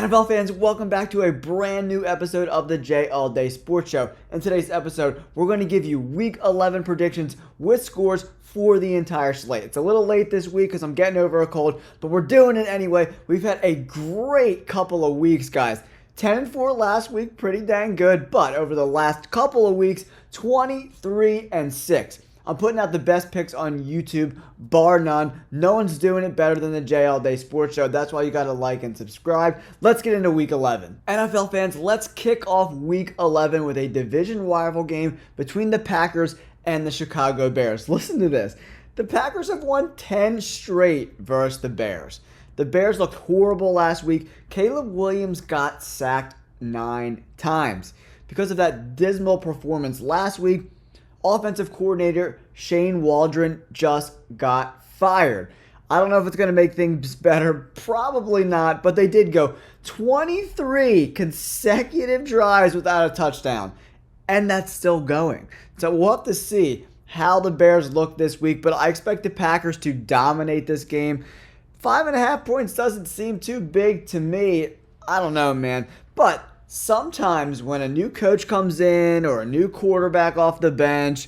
NFL fans, welcome back to a brand new episode of the J All Day Sports Show. In today's episode, we're going to give you Week 11 predictions with scores for the entire slate. It's a little late this week because I'm getting over a cold, but we're doing it anyway. We've had a great couple of weeks, guys. 10-4 last week, pretty dang good, but over the last couple of weeks, 23-6. I'm putting out the best picks on YouTube, bar none. No one's doing it better than the J All Day Sports Show. That's why you got to like and subscribe. Let's get into Week 11. NFL fans, let's kick off Week 11 with a division rival game between the Packers and the Chicago Bears. Listen to this. The Packers have won 10 straight versus the Bears. The Bears looked horrible last week. Caleb Williams got sacked 9 times. Because of that dismal performance last week, offensive coordinator Shane Waldron just got fired. I don't know if it's going to make things better. Probably not, but they did go 23 consecutive drives without a touchdown, and that's still going. So we'll have to see how the Bears look this week, but I expect the Packers to dominate this game. 5.5 points doesn't seem too big to me. I don't know, man, but sometimes when a new coach comes in or a new quarterback off the bench,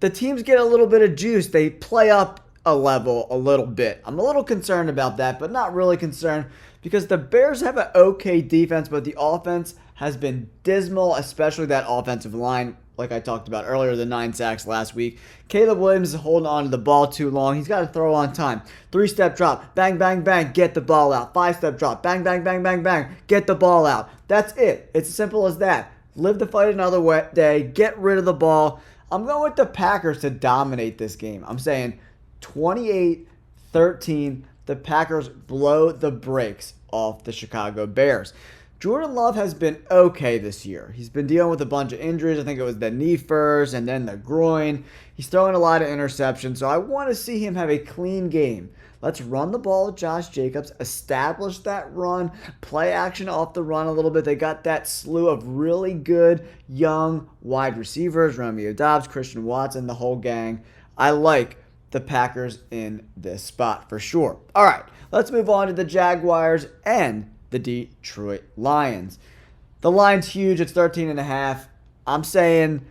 the teams get a little bit of juice. They play up a level a little bit. I'm a little concerned about that, but not really concerned because the Bears have an okay defense, but the offense has been dismal, especially that offensive line. Like I talked about earlier, the 9 sacks last week. Caleb Williams is holding on to the ball too long. He's got to throw on time. 3-step drop. Bang, bang, bang. Get the ball out. 5-step drop. Bang, bang, bang, bang, bang. Get the ball out. That's it. It's as simple as that. Live to fight another day. Get rid of the ball. I'm going with the Packers to dominate this game. I'm saying 28-13. The Packers blow the brakes off the Chicago Bears. Jordan Love has been okay this year. He's been dealing with a bunch of injuries. I think it was the knee first and then the groin. He's throwing a lot of interceptions, so I want to see him have a clean game. Let's run the ball with Josh Jacobs, establish that run, play action off the run a little bit. They got that slew of really good young wide receivers, Romeo Doubs, Christian Watson, the whole gang. I like the Packers in this spot for sure. All right, let's move on to the Jaguars and the Detroit Lions. The line's huge. It's 13.5. I'm saying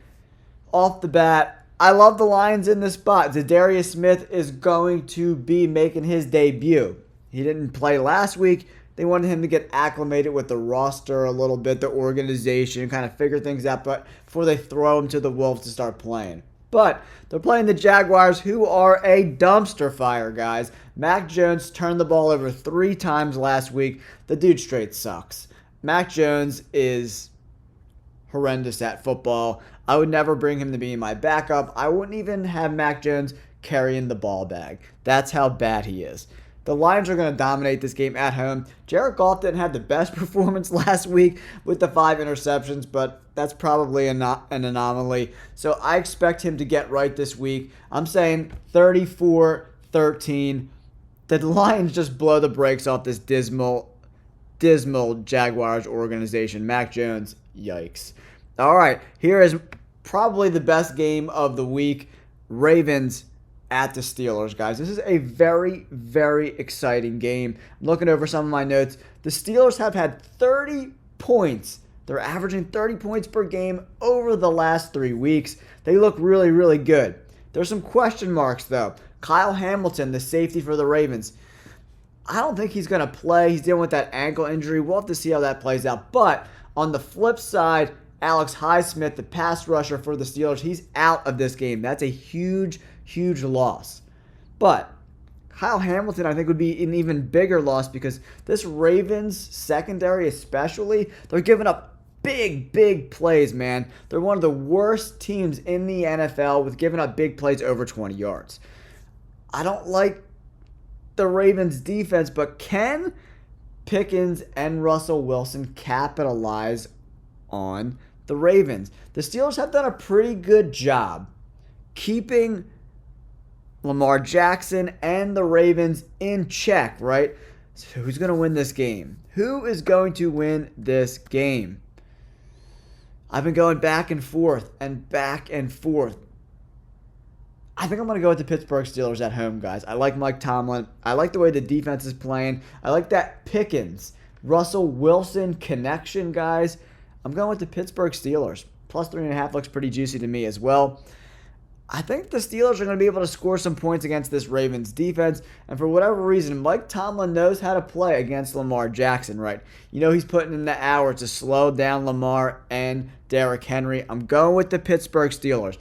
off the bat, I love the Lions in this spot. Zadarius Smith is going to be making his debut. He didn't play last week. They wanted him to get acclimated with the roster a little bit, the organization, kind of figure things out before they throw him to the Wolves to start playing. But they're playing the Jaguars, who are a dumpster fire, guys. Mac Jones turned the ball over 3 times last week. The dude straight sucks. Mac Jones is horrendous at football. I would never bring him to be my backup. I wouldn't even have Mac Jones carrying the ball bag. That's how bad he is. The Lions are going to dominate this game at home. Jared Goff didn't have the best performance last week with the 5 interceptions, but that's probably an anomaly. So I expect him to get right this week. I'm saying 34-13. The Lions just blow the brakes off this dismal Jaguars organization. Mac Jones, yikes. All right, here is probably the best game of the week. Ravens at the Steelers, guys. This is a very, very exciting game. I'm looking over some of my notes. The Steelers have had 30 points. They're averaging 30 points per game over the last 3 weeks. They look really, really good. There's some question marks, though. Kyle Hamilton, the safety for the Ravens. I don't think he's going to play. He's dealing with that ankle injury. We'll have to see how that plays out. But on the flip side, Alex Highsmith, the pass rusher for the Steelers, he's out of this game. That's a huge loss. But Kyle Hamilton, I think, would be an even bigger loss because this Ravens secondary especially, they're giving up big plays, man. They're one of the worst teams in the NFL with giving up big plays over 20 yards. I don't like the Ravens defense, but can Pickens and Russell Wilson capitalize on the Ravens? The Steelers have done a pretty good job keeping Lamar Jackson and the Ravens in check, right? So who's going to win this game? Who is going to win this game? I've been going back and forth and back and forth. I think I'm going to go with the Pittsburgh Steelers at home, guys. I like Mike Tomlin. I like the way the defense is playing. I like that Pickens Russell Wilson connection, guys. I'm going with the Pittsburgh Steelers. Plus 3.5 looks pretty juicy to me as well. I think the Steelers are going to be able to score some points against this Ravens defense. And for whatever reason, Mike Tomlin knows how to play against Lamar Jackson, right? You know he's putting in the hour to slow down Lamar and Derrick Henry. I'm going with the Pittsburgh Steelers.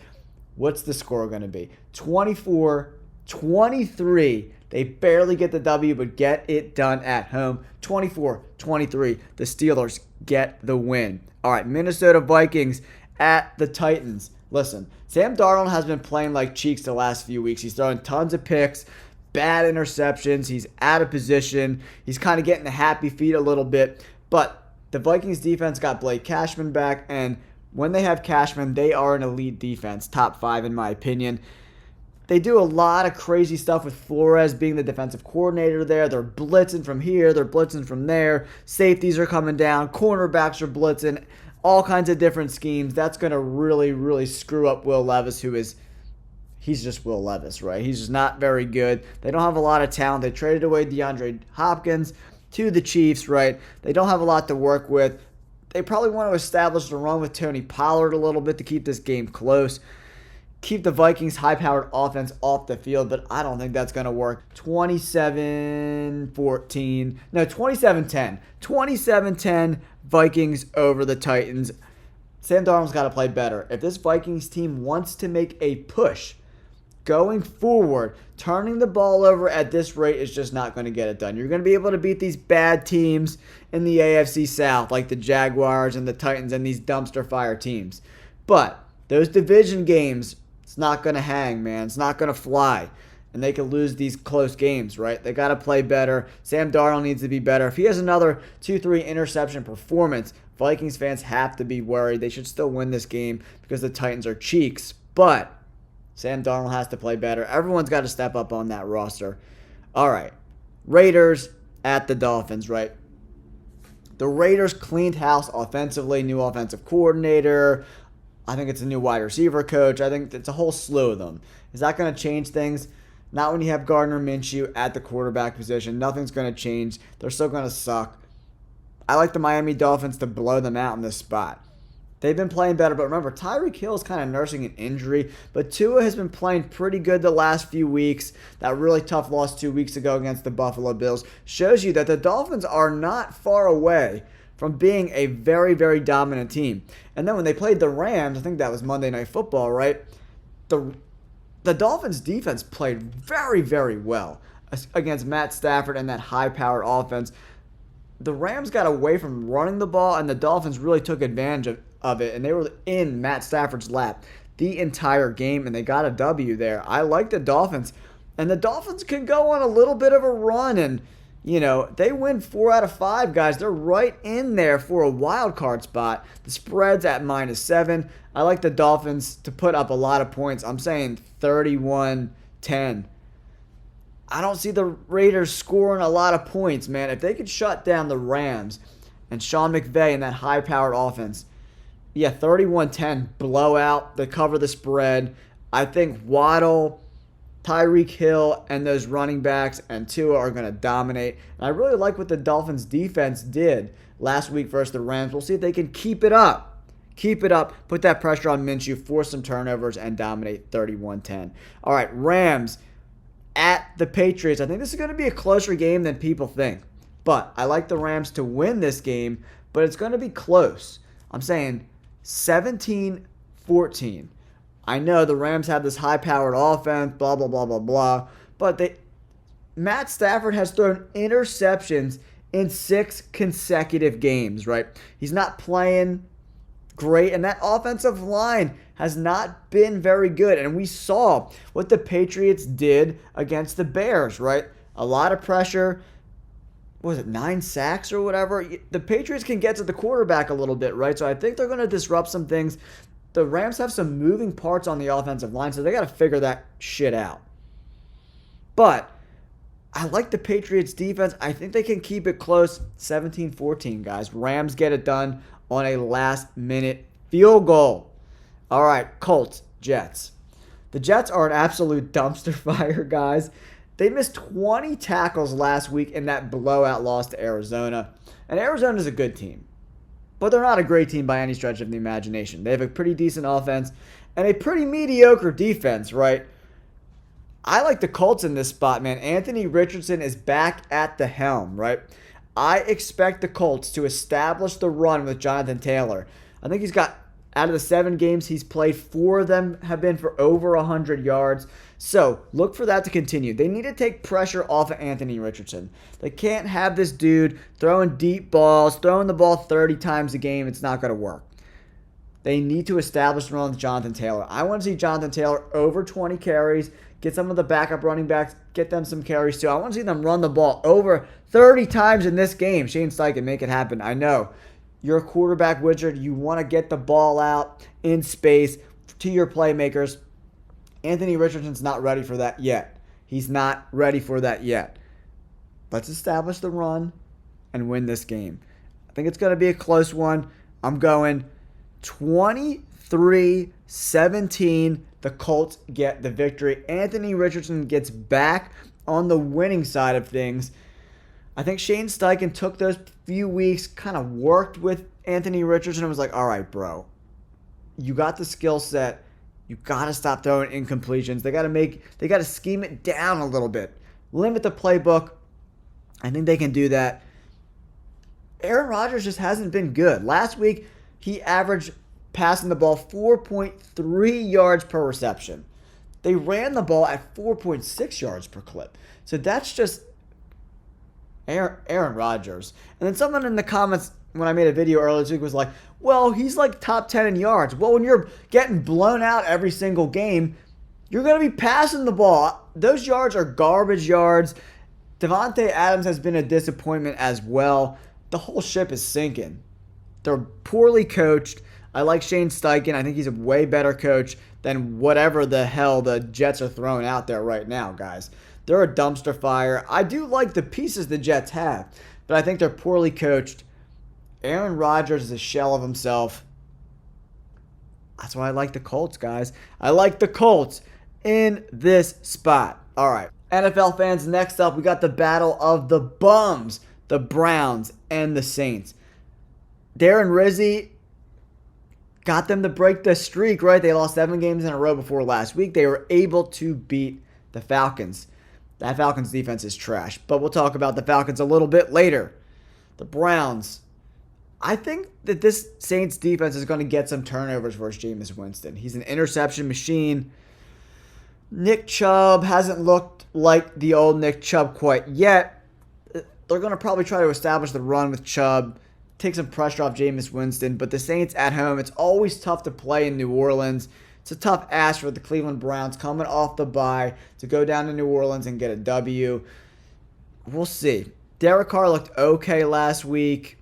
What's the score going to be? 24-23. They barely get the W, but get it done at home. 24-23. The Steelers get the win. All right, Minnesota Vikings at the Titans. Listen, Sam Darnold has been playing like cheeks the last few weeks. He's throwing tons of picks, bad interceptions. He's out of position. He's kind of getting the happy feet a little bit. But the Vikings defense got Blake Cashman back, and when they have Cashman, they are an elite defense, top 5 in my opinion. They do a lot of crazy stuff with Flores being the defensive coordinator there. They're blitzing from here. They're blitzing from there. Safeties are coming down. Cornerbacks are blitzing. All kinds of different schemes. That's going to really, really screw up Will Levis, he's just Will Levis, right? He's just not very good. They don't have a lot of talent. They traded away DeAndre Hopkins to the Chiefs, right? They don't have a lot to work with. They probably want to establish a run with Tony Pollard a little bit to keep this game close. Keep the Vikings' high-powered offense off the field, but I don't think that's going to work. 27-14. No, 27-10. 27-10 Vikings over the Titans. Sam Darnold's got to play better. If this Vikings team wants to make a push going forward, turning the ball over at this rate is just not going to get it done. You're going to be able to beat these bad teams in the AFC South, like the Jaguars and the Titans and these dumpster fire teams. But those division games, it's not going to hang, man. It's not going to fly. And they can lose these close games, right? They got to play better. Sam Darnold needs to be better. If he has another 2-3 interception performance, Vikings fans have to be worried. They should still win this game because the Titans are cheeks. But Sam Darnold has to play better. Everyone's got to step up on that roster. All right. Raiders at the Dolphins, right? The Raiders cleaned house offensively. New offensive coordinator. I think it's a new wide receiver coach. I think it's a whole slew of them. Is that going to change things? Not when you have Gardner Minshew at the quarterback position. Nothing's going to change. They're still going to suck. I like the Miami Dolphins to blow them out in this spot. They've been playing better, but remember, Tyreek Hill is kind of nursing an injury, but Tua has been playing pretty good the last few weeks. That really tough loss 2 weeks ago against the Buffalo Bills shows you that the Dolphins are not far away from being a very, very dominant team. And then when they played the Rams, I think that was Monday Night Football, right? The Dolphins' defense played very, very well against Matt Stafford and that high-powered offense. The Rams got away from running the ball, and the Dolphins really took advantage of it, and they were in Matt Stafford's lap the entire game, and they got a W there. I like the Dolphins, and the Dolphins can go on a little bit of a run, and they win 4 out of 5, guys. They're right in there for a wild card spot. The spread's at -7. I like the Dolphins to put up a lot of points. I'm saying 31-10. I don't see the Raiders scoring a lot of points, man. If they could shut down the Rams and Sean McVay and that high-powered offense, 31-10 blowout. They cover the spread. I think Waddle, Tyreek Hill, and those running backs and Tua are going to dominate. And I really like what the Dolphins defense did last week versus the Rams. We'll see if they can keep it up. Keep it up. Put that pressure on Minshew, force some turnovers, and dominate 31-10. All right, Rams at the Patriots. I think this is going to be a closer game than people think. But I like the Rams to win this game, but it's going to be close. I'm saying 17-14. I know the Rams have this high-powered offense, blah, blah, blah, blah, blah. But Matt Stafford has thrown interceptions in 6 consecutive games, right? He's not playing great, and that offensive line has not been very good. And we saw what the Patriots did against the Bears, right? A lot of pressure. What was it, 9 sacks or whatever? The Patriots can get to the quarterback a little bit, right? So I think they're going to disrupt some things. The Rams have some moving parts on the offensive line, so they got to figure that shit out. But I like the Patriots defense. I think they can keep it close. 17-14, guys. Rams get it done on a last-minute field goal. All right, Colts, Jets. The Jets are an absolute dumpster fire, guys. They missed 20 tackles last week in that blowout loss to Arizona. And Arizona's a good team, but they're not a great team by any stretch of the imagination. They have a pretty decent offense and a pretty mediocre defense, right? I like the Colts in this spot, man. Anthony Richardson is back at the helm, right? I expect the Colts to establish the run with Jonathan Taylor. I think he's got, out of the 7 games he's played, 4 of them have been for over 100 yards. So look for that to continue. They need to take pressure off of Anthony Richardson. They can't have this dude throwing deep balls, throwing the ball 30 times a game. It's not going to work. They need to establish the run with Jonathan Taylor. I want to see Jonathan Taylor over 20 carries, get some of the backup running backs, get them some carries too. I want to see them run the ball over 30 times in this game. Shane Steichen, make it happen. I know. You're a quarterback wizard. You want to get the ball out in space to your playmakers. Anthony Richardson's not ready for that yet. He's not ready for that yet. Let's establish the run and win this game. I think it's going to be a close one. I'm going 23-17. The Colts get the victory. Anthony Richardson gets back on the winning side of things. I think Shane Steichen took those few weeks, kind of worked with Anthony Richardson and was like, all right, bro, you got the skill set. You got to stop throwing incompletions. They got to scheme it down a little bit. Limit the playbook. I think they can do that. Aaron Rodgers just hasn't been good. Last week, he averaged passing the ball 4.3 yards per reception. They ran the ball at 4.6 yards per clip. So that's just Aaron Rodgers. And then someone in the comments when I made a video earlier this week was like, well, he's like top 10 in yards. Well, when you're getting blown out every single game, you're going to be passing the ball. Those yards are garbage yards. Devontae Adams has been a disappointment as well. The whole ship is sinking. They're poorly coached. I like Shane Steichen. I think he's a way better coach than whatever the hell the Jets are throwing out there right now, guys. They're a dumpster fire. I do like the pieces the Jets have, but I think they're poorly coached. Aaron Rodgers is a shell of himself. That's why I like the Colts, guys. I like the Colts in this spot. All right, NFL fans, next up, we got the battle of the bums, the Browns and the Saints. Darren Rizzi got them to break the streak, right? They lost 7 games in a row before last week. They were able to beat the Falcons. That Falcons defense is trash, but we'll talk about the Falcons a little bit later. The Browns. I think that this Saints defense is going to get some turnovers versus Jameis Winston. He's an interception machine. Nick Chubb hasn't looked like the old Nick Chubb quite yet. They're going to probably try to establish the run with Chubb, take some pressure off Jameis Winston, but the Saints at home, it's always tough to play in New Orleans. It's a tough ask for the Cleveland Browns coming off the bye to go down to New Orleans and get a W. We'll see. Derek Carr looked okay last week.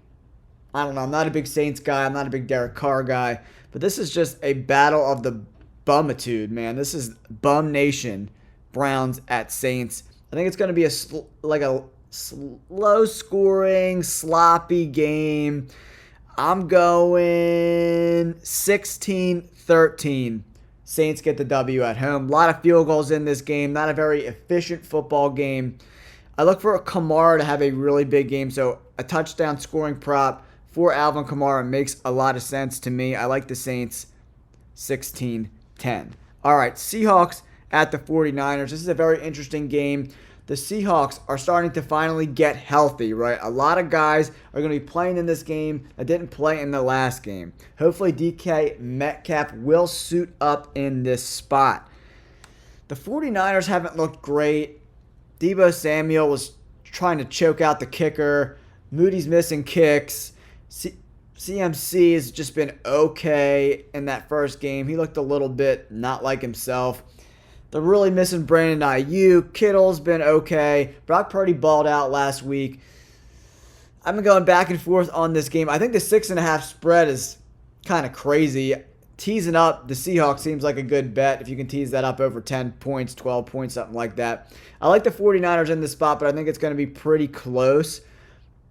I don't know. I'm not a big Saints guy. I'm not a big Derek Carr guy. But this is just a battle of the bumitude, man. This is Bum Nation. Browns at Saints. I think it's going to be a slow-scoring, sloppy game. I'm going 16-13. Saints get the W at home. A lot of field goals in this game. Not a very efficient football game. I look for Kamara to have a really big game. So a touchdown scoring prop for Alvin Kamara makes a lot of sense to me. I like the Saints 16-10. All right, Seahawks at the 49ers. This is a very interesting game. The Seahawks are starting to finally get healthy, right? A lot of guys are going to be playing in this game that didn't play in the last game. Hopefully DK Metcalf will suit up in this spot. The 49ers haven't looked great. Deebo Samuel was trying to choke out the kicker. Moody's missing kicks. CMC has just been okay in that first game. He looked a little bit not like himself. They're really missing Brandon Ayuk. Kittle's been okay. Brock Purdy balled out last week. I've been going back and forth on this game. I think the 6.5 spread is kind of crazy. Teasing up the Seahawks seems like a good bet if you can tease that up over 10 points, 12 points, something like that. I like the 49ers in this spot, but I think it's going to be pretty close.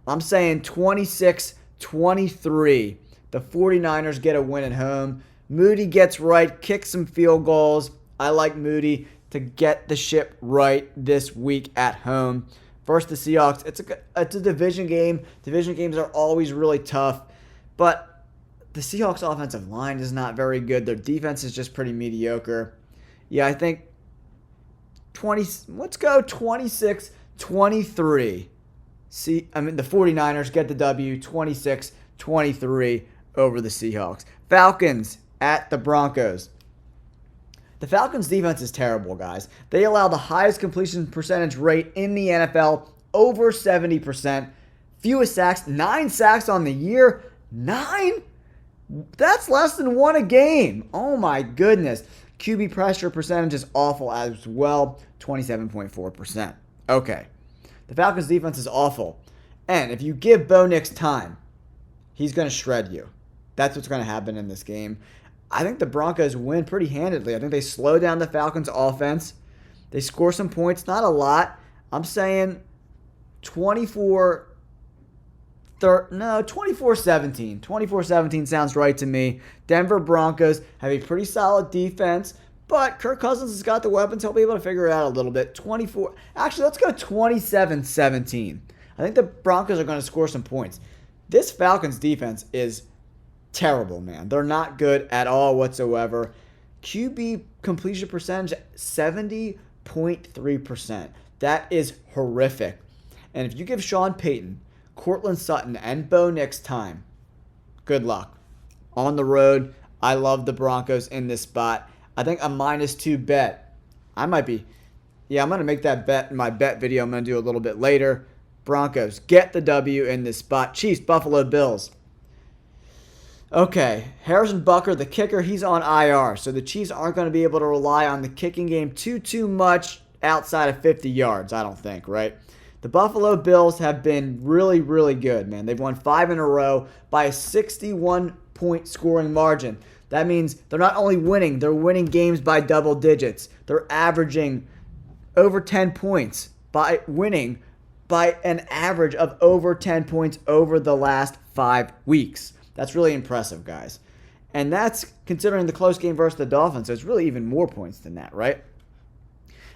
I'm saying 26-23. The 49ers get a win at home. Moody gets right, kicks some field goals. I like Moody to get the ship right this week at home versus the Seahawks. It's a division game. Division games are always really tough, but the Seahawks offensive line is not very good. Their defense is just pretty mediocre. Yeah, I think let's go 26-23. The 49ers get the W 26-23 over the Seahawks. Falcons at the Broncos. The Falcons' defense is terrible, guys. They allow the highest completion percentage rate in the NFL, over 70%. Fewest sacks, 9 sacks on the year. 9? That's less than 1 a game. Oh my goodness. QB pressure percentage is awful as well, 27.4%. Okay. The Falcons' defense is awful. And if you give Bo Nix time, he's going to shred you. That's what's going to happen in this game. I think the Broncos win pretty handedly. I think they slow down the Falcons' offense. They score some points, not a lot. I'm saying 24-17. 24-17 sounds right to me. Denver Broncos have a pretty solid defense, but Kirk Cousins has got the weapons. He'll be able to figure it out a little bit. Actually, let's go 27-17. I think the Broncos are going to score some points. This Falcons defense is terrible, man. They're not good at all whatsoever. QB completion percentage, 70.3%. That is horrific. And if you give Sean Payton, Courtland Sutton, and Bo Nix time, good luck. On the road, I love the Broncos in this spot. I think a -2 bet. I'm going to make that bet in my bet video I'm going to do a little bit later. Broncos get the W in this spot. Chiefs, Buffalo Bills. Okay, Harrison Butker, the kicker, he's on IR. So the Chiefs aren't going to be able to rely on the kicking game too much outside of 50 yards, I don't think, right? The Buffalo Bills have been really, really good, man. They've won 5 in a row by a 61-point scoring margin. That means they're not only winning, they're winning games by double digits. They're averaging over 10 points by winning by an average of over 10 points over the last 5 weeks. That's really impressive, guys. And that's considering the close game versus the Dolphins, so it's really even more points than that, right?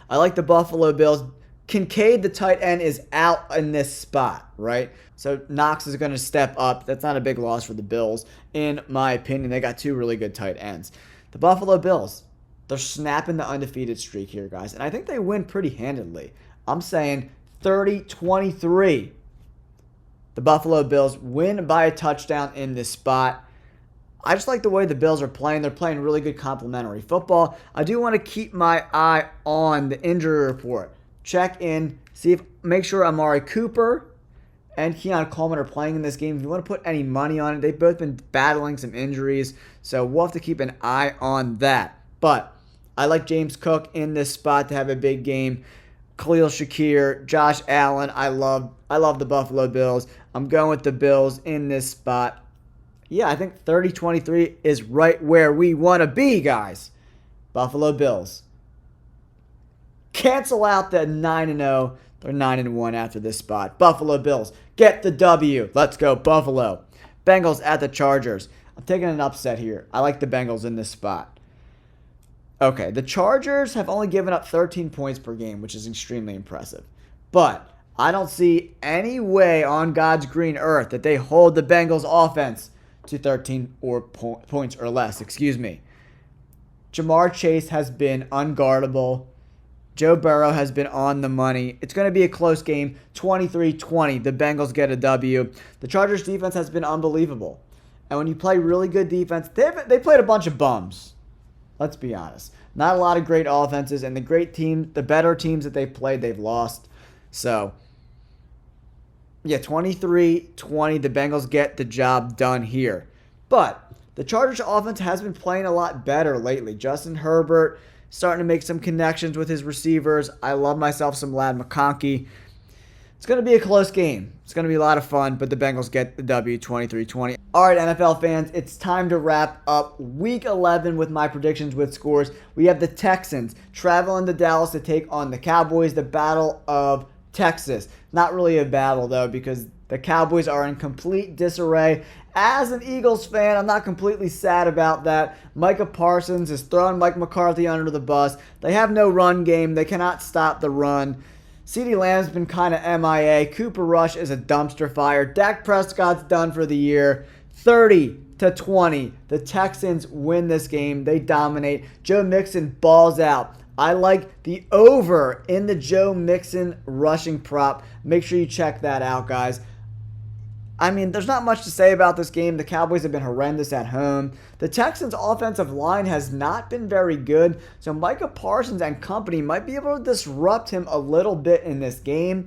I like the Buffalo Bills. Kincaid, the tight end, is out in this spot, right? So Knox is going to step up. That's not a big loss for the Bills, in my opinion. They got 2 really good tight ends. The Buffalo Bills, they're snapping the undefeated streak here, guys. And I think they win pretty handedly. I'm saying 30-23. The Buffalo Bills win by a touchdown in this spot. I just like the way the Bills are playing. They're playing really good complementary football. I do want to keep my eye on the injury report. Check in, make sure Amari Cooper and Keon Coleman are playing in this game. If you want to put any money on it, they've both been battling some injuries, so we'll have to keep an eye on that. But I like James Cook in this spot to have a big game. Khalil Shakir, Josh Allen. I love the Buffalo Bills. I'm going with the Bills in this spot. Yeah, I think 30-23 is right where we want to be, guys. Buffalo Bills. Cancel out the 9-0. They're 9-1 after this spot. Buffalo Bills get the W. Let's go, Buffalo. Bengals at the Chargers. I'm taking an upset here. I like the Bengals in this spot. Okay, the Chargers have only given up 13 points per game, which is extremely impressive. But I don't see any way on God's green earth that they hold the Bengals offense to 13 points or less. Jamar Chase has been unguardable. Joe Burrow has been on the money. It's going to be a close game, 23-20. The Bengals get a W. The Chargers defense has been unbelievable. And when you play really good defense, they played a bunch of bums. Let's be honest. Not a lot of great offenses, and the great teams, the better teams that they've played, they've lost. So, yeah, 23-20, the Bengals get the job done here. But the Chargers offense has been playing a lot better lately. Justin Herbert starting to make some connections with his receivers. I love myself some Ladd McConkey. It's going to be a close game. It's going to be a lot of fun, but the Bengals get the W 23-20. All right, NFL fans, it's time to wrap up Week 11 with my predictions with scores. We have the Texans traveling to Dallas to take on the Cowboys, the Battle of Texas. Not really a battle, though, because The Cowboys are in complete disarray. As an Eagles fan, I'm not completely sad about that. Micah Parsons is throwing Mike McCarthy under the bus. They have no run game. They cannot stop the run. CeeDee Lamb's been kind of MIA. Cooper Rush is a dumpster fire. Dak Prescott's done for the year. 30-20. The Texans win this game. They dominate. Joe Mixon balls out. I like the over in the Joe Mixon rushing prop. Make sure you check that out, guys. I mean, there's not much to say about this game. The Cowboys have been horrendous at home. The Texans' offensive line has not been very good, so Micah Parsons and company might be able to disrupt him a little bit in this game,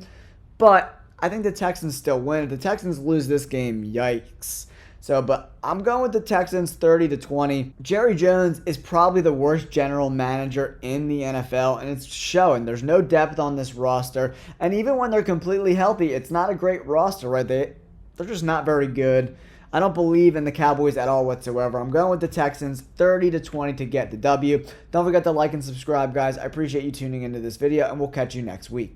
but I think the Texans still win. If the Texans lose this game, yikes. But I'm going with the Texans 30-20. Jerry Jones is probably the worst general manager in the NFL, and it's showing. There's no depth on this roster, and even when they're completely healthy, it's not a great roster, right? They're just not very good. I don't believe in the Cowboys at all whatsoever. I'm going with the Texans 30-20 to get the W. Don't forget to like and subscribe, guys. I appreciate you tuning into this video, and we'll catch you next week.